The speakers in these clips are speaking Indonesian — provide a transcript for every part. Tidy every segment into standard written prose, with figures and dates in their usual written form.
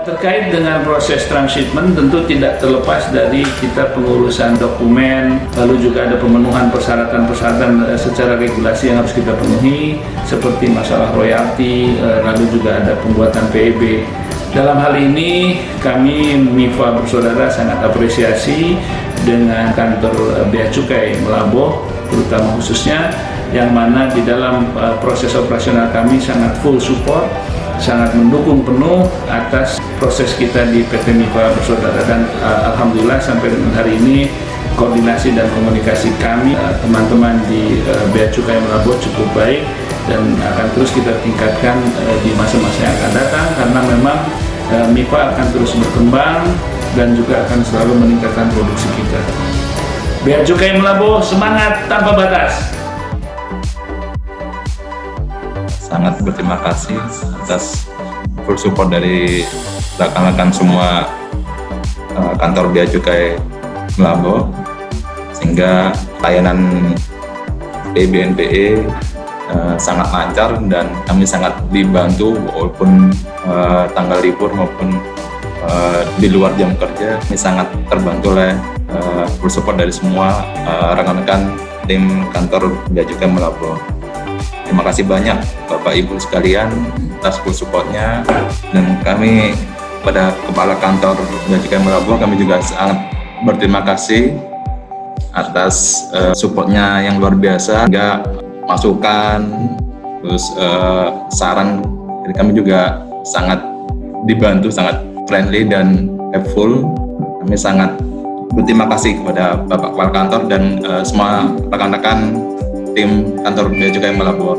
Terkait dengan proses transshipment tentu tidak terlepas dari kita pengurusan dokumen, lalu juga ada pemenuhan persyaratan-persyaratan secara regulasi yang harus kita penuhi seperti masalah royalti, lalu juga ada pembuatan PEB. Dalam hal ini kami MIFA Bersaudara sangat apresiasi dengan kantor Bea Cukai Melaboh, terutama khususnya yang mana di dalam proses operasional kami sangat full support, sangat mendukung penuh atas proses kita di PT MIFA Bersaudara, dan alhamdulillah sampai dengan hari ini koordinasi dan komunikasi kami teman-teman di Bea Cukai Melaboh cukup baik dan akan terus kita tingkatkan di masa-masa yang akan datang, karena memang MIFA akan terus berkembang dan juga akan selalu meningkatkan produksi kita. Bea Cukai Melaboh, semangat tanpa batas. Sangat berterima kasih atas full support dari rekan-rekan semua kantor Bea Cukai Melaboh, sehingga layanan PBNPE sangat lancar dan kami sangat dibantu walaupun tanggal libur maupun di luar jam kerja. Kami sangat terbantu oleh full support dari semua rekan-rekan tim kantor Bea Cukai Melaboh. Terima kasih banyak Bapak Ibu sekalian atas full supportnya, dan kami pada Kepala Kantor Bea Cukai Melaboh kami juga sangat berterima kasih atas supportnya yang luar biasa, hingga masukan terus saran dari kami juga sangat dibantu, sangat friendly dan helpful. Kami sangat berterima kasih kepada Bapak Kepala Kantor dan semua rekan-rekan tim kantor Bea Cukai Melaboh,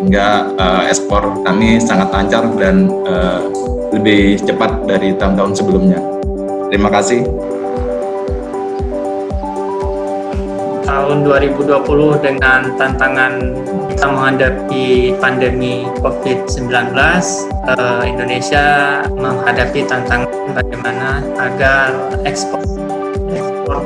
hingga ekspor kami sangat lancar dan lebih cepat dari tahun-tahun sebelumnya. Terima kasih. Tahun 2020 dengan tantangan kita menghadapi pandemi COVID-19, Indonesia menghadapi tantangan bagaimana agar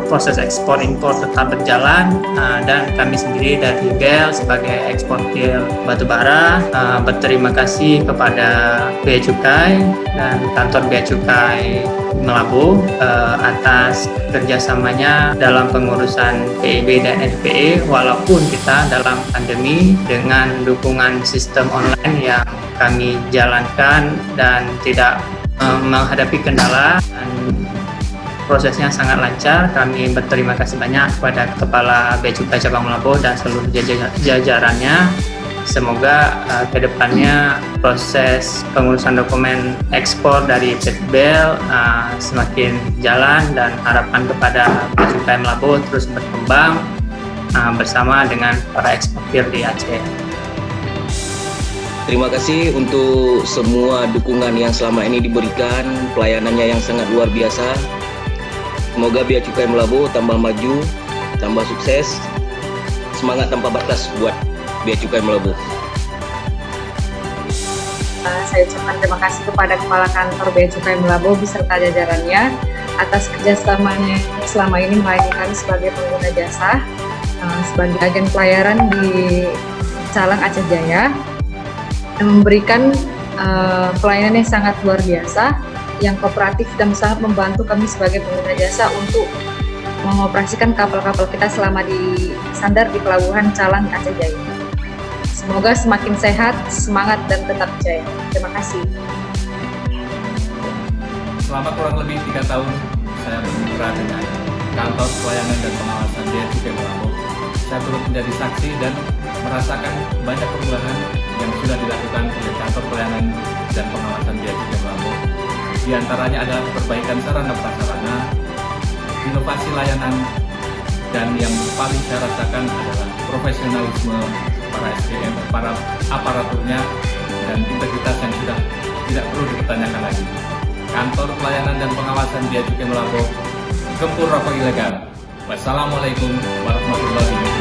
proses ekspor impor tetap berjalan, dan kami sendiri dari BEL sebagai eksportir batubara berterima kasih kepada Bea Cukai dan kantor Bea Cukai Melaboh atas kerjasamanya dalam pengurusan PEB dan FPE, walaupun kita dalam pandemi dengan dukungan sistem online yang kami jalankan dan tidak menghadapi kendala, dan prosesnya sangat lancar. Kami berterima kasih banyak kepada Kepala Bea Cukai Cabang Melaboh dan seluruh jajarannya. Semoga kedepannya proses pengurusan dokumen ekspor dari PT BEL semakin jalan, dan harapan kepada Bea Cukai Melaboh terus berkembang bersama dengan para eksportir di Aceh. Terima kasih untuk semua dukungan yang selama ini diberikan, pelayanannya yang sangat luar biasa. Semoga Bea Cukai Melaboh tambah maju, tambah sukses, semangat tanpa batas buat Bea Cukai Melaboh. Saya ucapkan terima kasih kepada Kepala Kantor Bea Cukai Melaboh beserta jajarannya atas kerjasamanya selama ini melayani kami sebagai pengguna jasa, sebagai agen pelayaran di Calang Aceh Jaya, yang memberikan pelayanan yang sangat luar biasa, yang kooperatif dan sangat membantu kami sebagai pengguna jasa untuk mengoperasikan kapal-kapal kita selama di sandar di pelabuhan Calang Aceh Jaya. Semoga semakin sehat, semangat, dan tetap jaya. Terima kasih. Selama kurang lebih 3 tahun saya bermitra dengan kantor pelayanan dan pengawasan Bea Cukai Melaboh. Saya turut menjadi saksi dan merasakan banyak perubahan yang sudah dilakukan oleh kantor pelayanan dan pengawasan Bea Cukai Melaboh. Di antaranya adalah perbaikan sarana prasarana, inovasi layanan, dan yang paling saya rasakan adalah profesionalisme para SDM, para aparaturnya, dan integritas yang sudah tidak perlu dipertanyakan lagi. Kantor pelayanan dan pengawasan Bea Cukai Melaboh, gempur rokok ilegal. Wassalamualaikum warahmatullahi wabarakatuh.